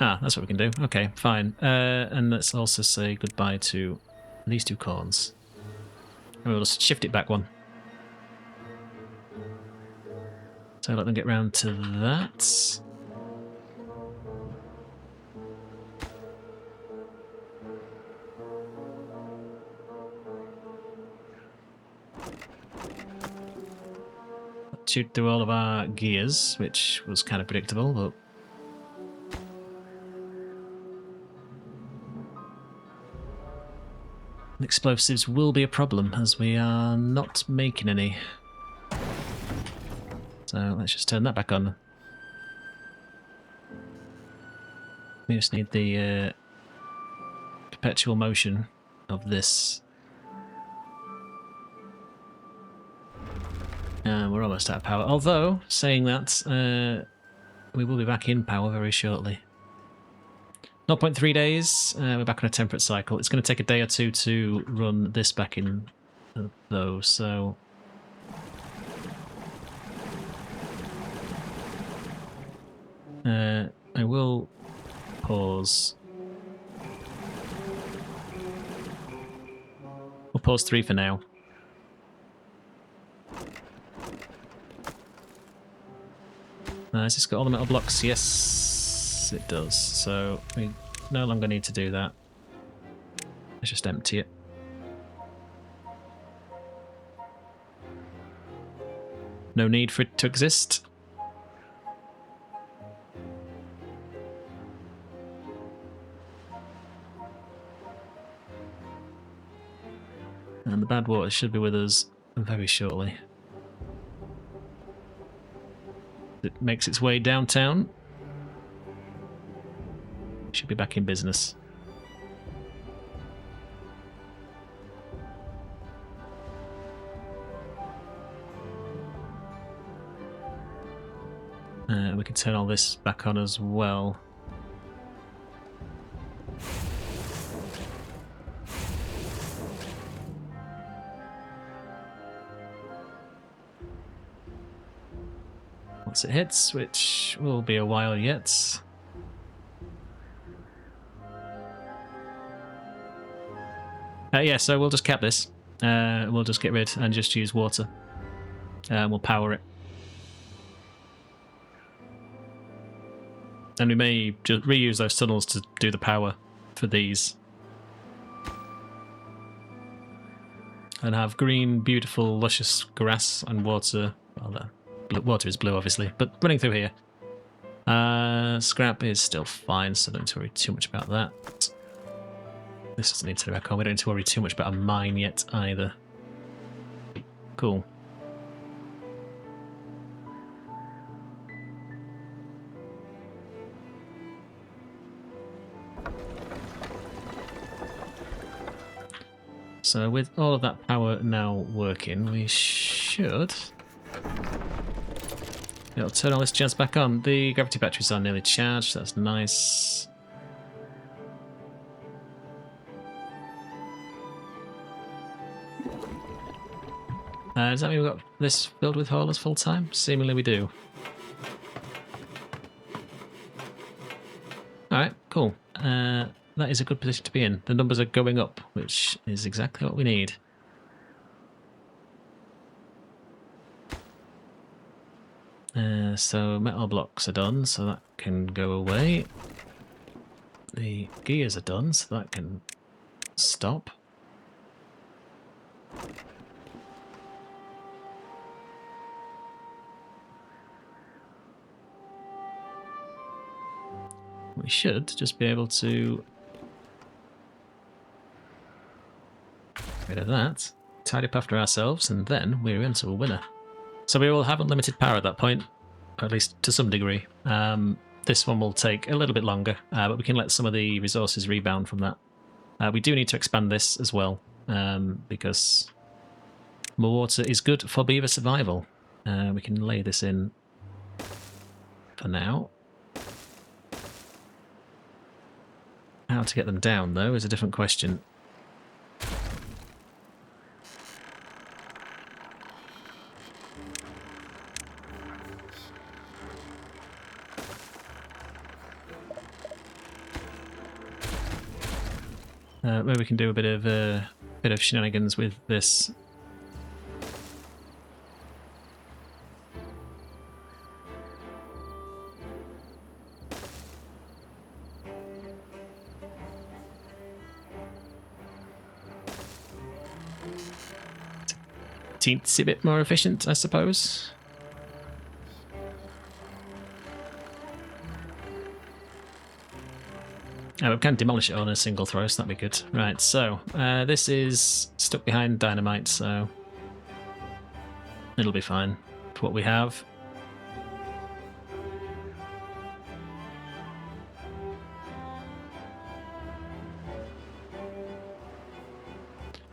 Ah, that's what we can do. Okay, fine. And let's also say goodbye to these two corns. And we'll just shift it back one. So let them get round to that. Shoot through all of our gears, which was kind of predictable, but... Explosives will be a problem, as we are not making any. So let's just turn that back on. We just need the perpetual motion of this. We're almost out of power. Although, saying that, we will be back in power very shortly. 0.3 days, we're back on a temperate cycle. It's going to take a day or two to run this back in, though, so... I will pause. We'll pause 3 for now. Has this got all the metal blocks? Yes, it does. So we no longer need to do that. Let's just empty it. No need for it to exist. And the badwater should be with us very shortly. It makes its way downtown. Should be back in business. We can turn all this back on as well. Once it hits, which will be a while yet. Yeah, so we'll just cap this. We'll just get rid and just use water. We'll power it. And we may just reuse those tunnels to do the power for these. And have green, beautiful, luscious grass and water. Well, water is blue, obviously, but running through here. Scrap is still fine, so don't need to worry too much about that. This doesn't need to go back on. We don't need to worry too much about a mine yet, either. Cool. So with all of that power now working, we should... It'll turn all this jazz back on. The gravity batteries are nearly charged, that's nice. Does that mean we've got this filled with haulers full time? Seemingly we do. cool. That is a good position to be in. The numbers are going up, which is exactly what we need. So metal blocks are done, so that can go away. The gears are done, so that can stop. We should just be able to get rid of that, tidy up after ourselves, and then we're into a winner. So we will have unlimited power at that point, or at least to some degree. This one will take a little bit longer, but we can let some of the resources rebound from that. We do need to expand this as well, because more water is good for beaver survival. We can lay this in for now. How to get them down, though, is a different question. Maybe we can do a bit of shenanigans with this. Teensy a bit more efficient, I suppose. We can demolish it on a single throw, so that'd be good. Right, so this is stuck behind dynamite, so it'll be fine for what we have.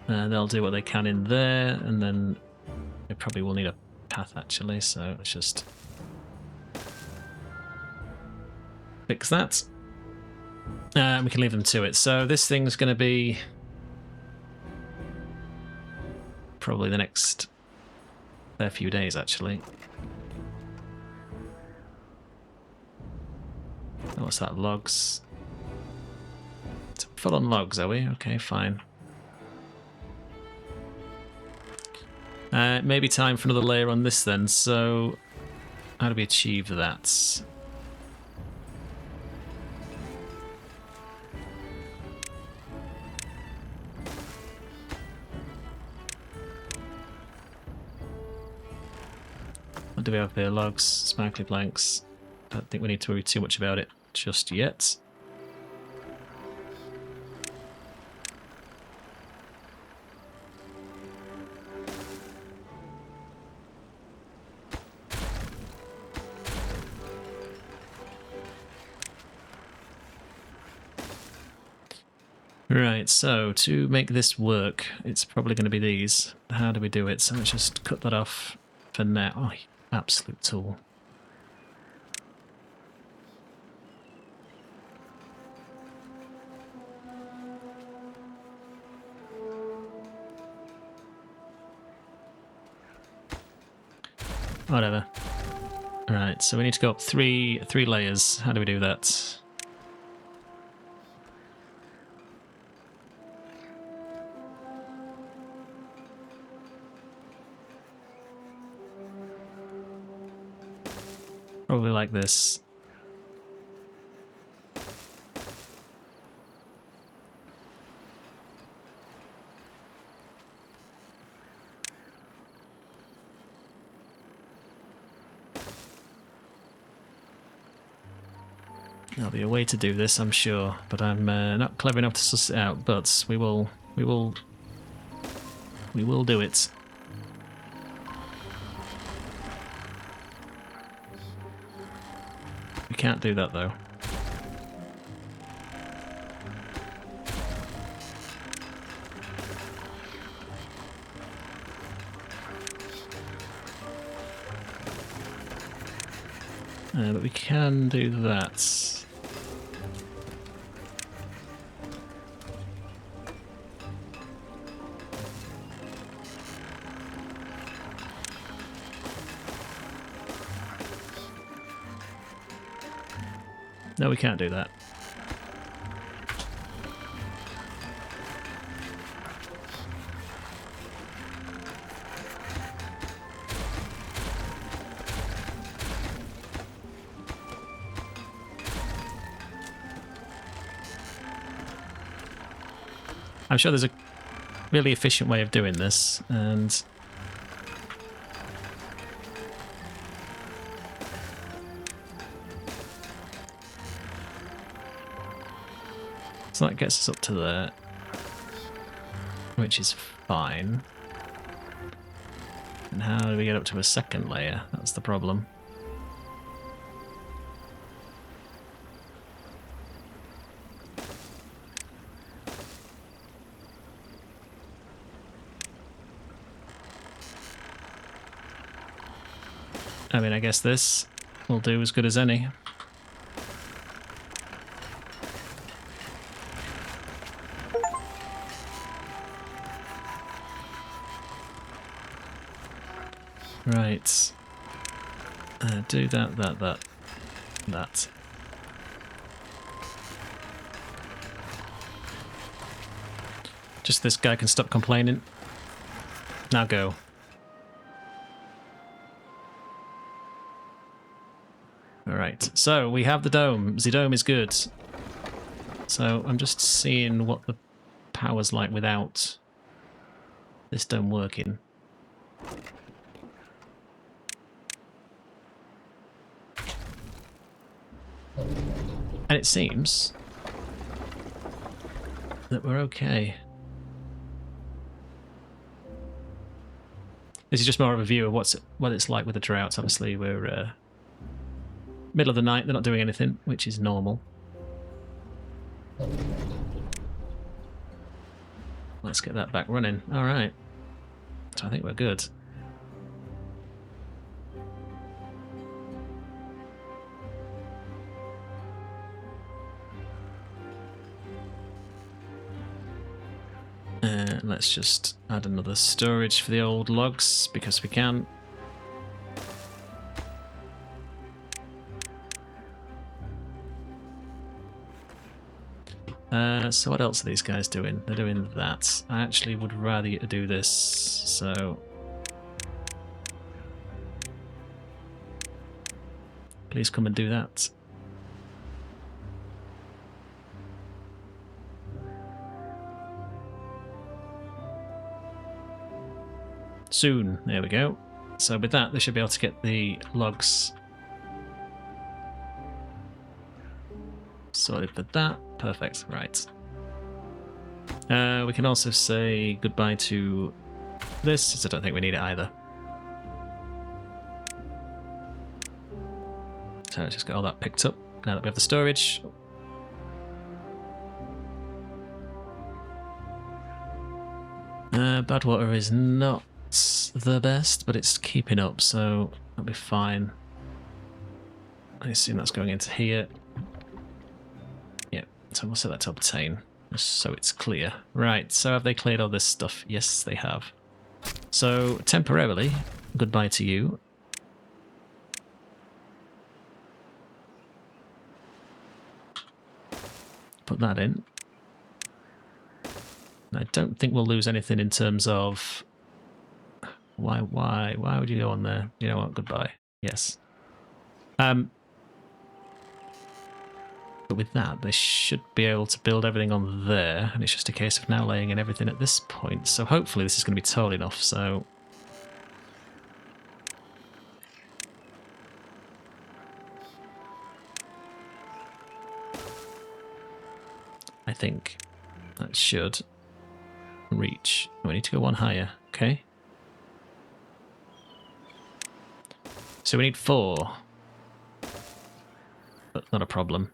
They'll do what they can in there, and then they probably will need a path actually, so let's just fix that. We can leave them to it. So this thing's going to be probably the next fair few days, actually. Oh, what's that? Logs. Full on logs, are we? Okay, fine. Maybe time for another layer on this then. So how do we achieve that? What do we have here? Logs, sparkly planks. I don't think we need to worry too much about it just yet. Right, so to make this work, it's probably going to be these. How do we do it? So let's just cut that off for now. Oh, absolute tool. Whatever. Right, so we need to go up three layers. How do we do that? Probably like this. There'll be a way to do this, I'm sure, but I'm not clever enough to suss it out. But we will do it. We can't do that though. But we can do that. No, we can't do that. I'm sure there's a really efficient way of doing this, and so that gets us up to there, which is fine. And how do we get up to a second layer? That's the problem. I mean, I guess this will do as good as any. Right. Do that. Just this guy can stop complaining. Now go. Alright, so we have the dome. The dome is good. So I'm just seeing what the power's like without this dome working. And it seems that we're okay. This is just more of a view of what it's like with the droughts. Obviously, we're middle of the night. They're not doing anything, which is normal. Let's get that back running. All right. So I think we're good. Let's just add another storage for the old logs, because we can. So what else are these guys doing? They're doing that. I actually would rather you do this, so... Please come and do that. Soon. There we go. So with that, they should be able to get the logs sorted for that. Perfect. Right. We can also say goodbye to this, since I don't think we need it either. So let's just get all that picked up now that we have the storage. Badwater is not the best, but it's keeping up, so that'll be fine. I assume that's going into here. Yeah, so we'll set that to obtain, just so it's clear. Right, so have they cleared all this stuff? Yes, they have. So, temporarily, goodbye to you. Put that in. I don't think we'll lose anything in terms of... Why would you go on there? You know what, goodbye. Yes. But with that, they should be able to build everything on there, and it's just a case of now laying in everything at this point. So hopefully this is going to be tall enough, so... I think that should reach... Oh, we need to go one higher, okay. So we need 4. But not a problem.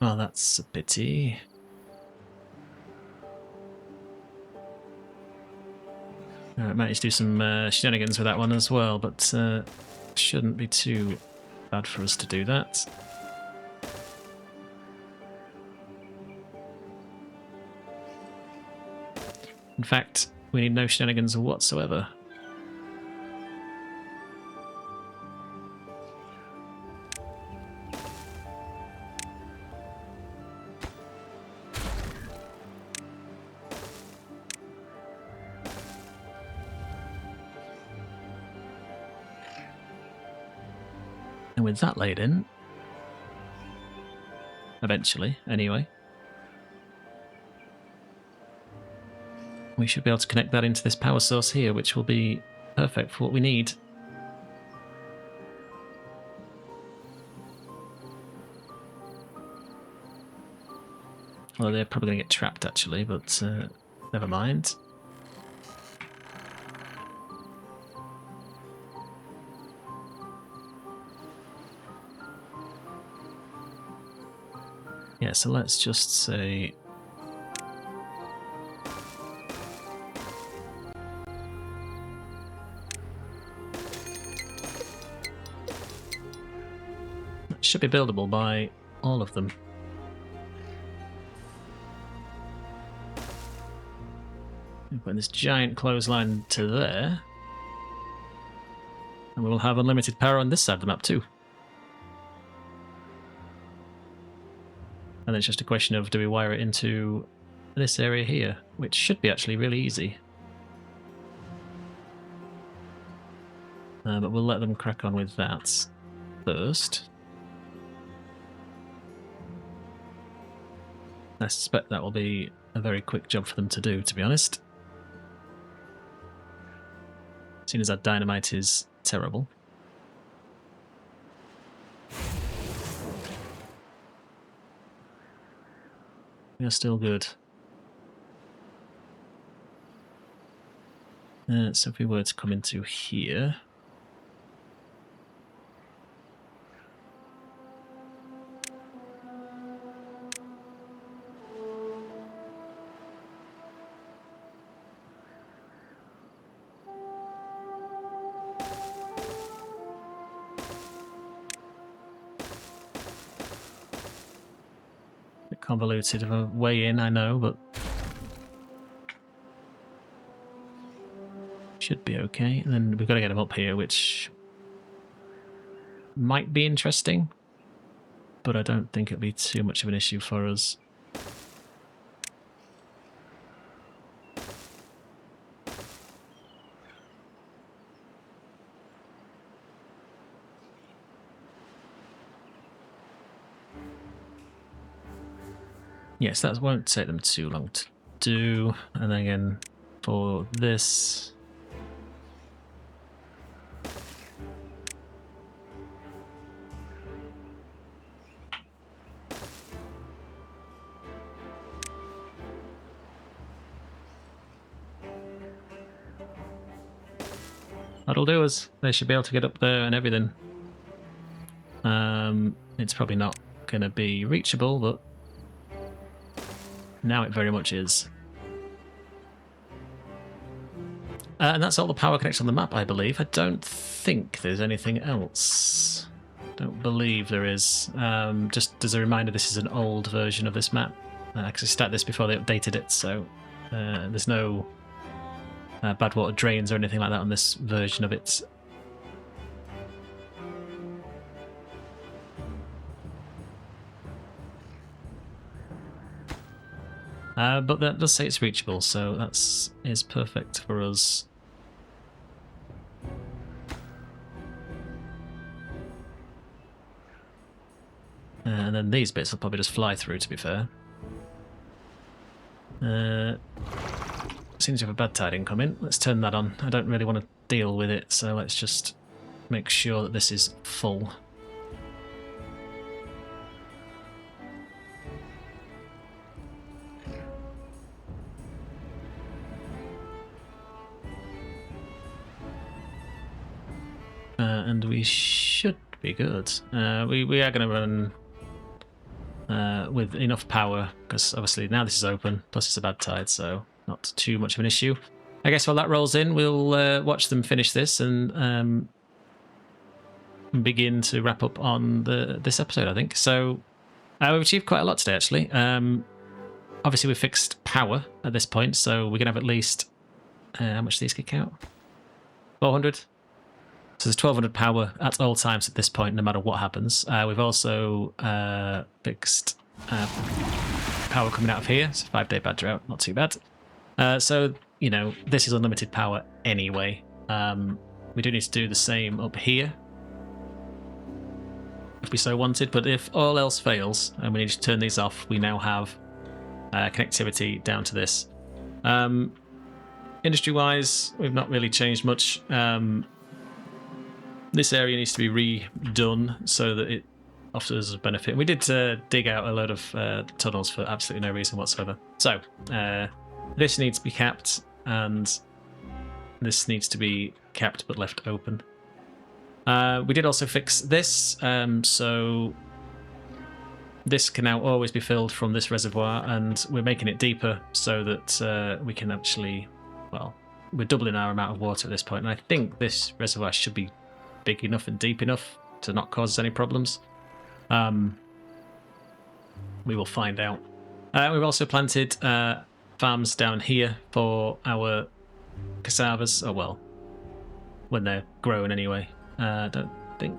Oh, that's a pity. Might need to do some shenanigans with that one as well, but shouldn't be too bad for us to do that. In fact, we need no shenanigans whatsoever. with that laid in, eventually, anyway, we should be able to connect that into this power source here, which will be perfect for what we need. Well, they're probably going to get trapped, actually, but never mind. Yeah, so let's just say... It should be buildable by all of them. Put this giant clothesline to there. And we'll have unlimited power on this side of the map too. And then it's just a question of, do we wire it into this area here, which should be actually really easy. But we'll let them crack on with that first. I suspect that will be a very quick job for them to do, to be honest. Seeing as that dynamite is terrible. We are still good. So if we were to come into here... Convoluted of a way in, I know, but should be okay. And then we've got to get him up here, which might be interesting, but I don't think it'll be too much of an issue for us. Yes, that won't take them too long to do. And then again, for this... That'll do us. They should be able to get up there and everything. It's probably not going to be reachable, but now it very much is. And that's all the power connections on the map, I believe. I don't think there's anything else. Don't believe there is. Just as a reminder, this is an old version of this map. I actually started this before they updated it, so there's no badwater drains or anything like that on this version of it. But that does say it's reachable, so that's is perfect for us. And then these bits will probably just fly through, to be fair. Seems to have a bad tide incoming. Let's turn that on. I don't really want to deal with it, so let's just make sure that this is full. And we should be good. We are going to run with enough power, because obviously now this is open, plus it's a bad tide, so not too much of an issue. I guess while that rolls in, we'll watch them finish this and begin to wrap up on this episode, I think. So we've achieved quite a lot today, actually. Obviously, we've fixed power at this point, so we're going to have at least... how much do these kick out? 400? So there's 1200 power at all times at this point, no matter what happens. We've also fixed power coming out of here. It's a 5-day bad drought, not too bad. So, you know, this is unlimited power anyway. We do need to do the same up here. if we so wanted. But if all else fails and we need to turn these off, we now have connectivity down to this. Industry-wise, we've not really changed much. This area needs to be redone so that it offers a benefit. We did dig out a load of tunnels for absolutely no reason whatsoever. So this needs to be capped, and this needs to be capped but left open. We did also fix this, so this can now always be filled from this reservoir, and we're making it deeper so that we can actually, well, we're doubling our amount of water at this point, and I think this reservoir should be big enough and deep enough to not cause us any problems. We will find out. We've also planted farms down here for our cassavas. Oh well, when they're growing anyway. Don't think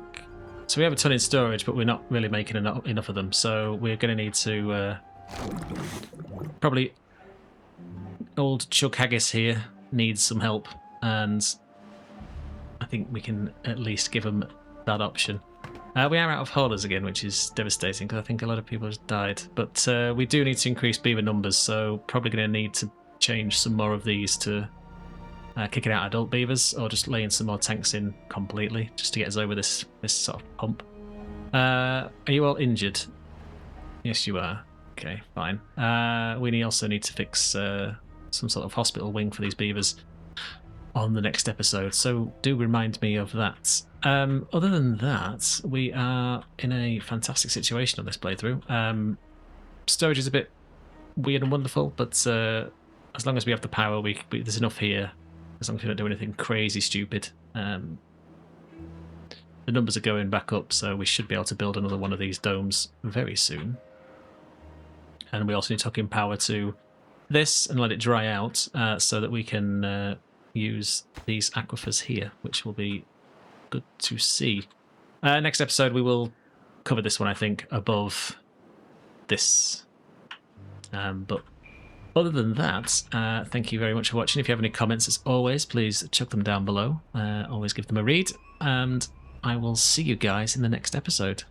so. We have a ton in storage, but we're not really making enough of them, so we're going to need to probably old Chuck Haggis here needs some help, and I think we can at least give them that option. We are out of haulers again, which is devastating because I think a lot of people have died. But we do need to increase beaver numbers, so probably going to need to change some more of these to kicking out adult beavers, or just laying some more tanks in completely, just to get us over this sort of hump. Are you all injured? Yes, you are. Okay, fine. We also need to fix some sort of hospital wing for these beavers on the next episode, so do remind me of that. Other than that, we are in a fantastic situation on this playthrough. Storage is a bit weird and wonderful, but as long as we have the power, there's enough here. As long as we don't do anything crazy stupid. The numbers are going back up, so we should be able to build another one of these domes very soon. And we also need to hook in power to this and let it dry out so that we can use these aquifers here, which will be good to see. Next episode we will cover this one, I think, above this. But other than that, thank you very much for watching. If you have any comments, as always, please chuck them down below. Always give them a read, and I will see you guys in the next episode.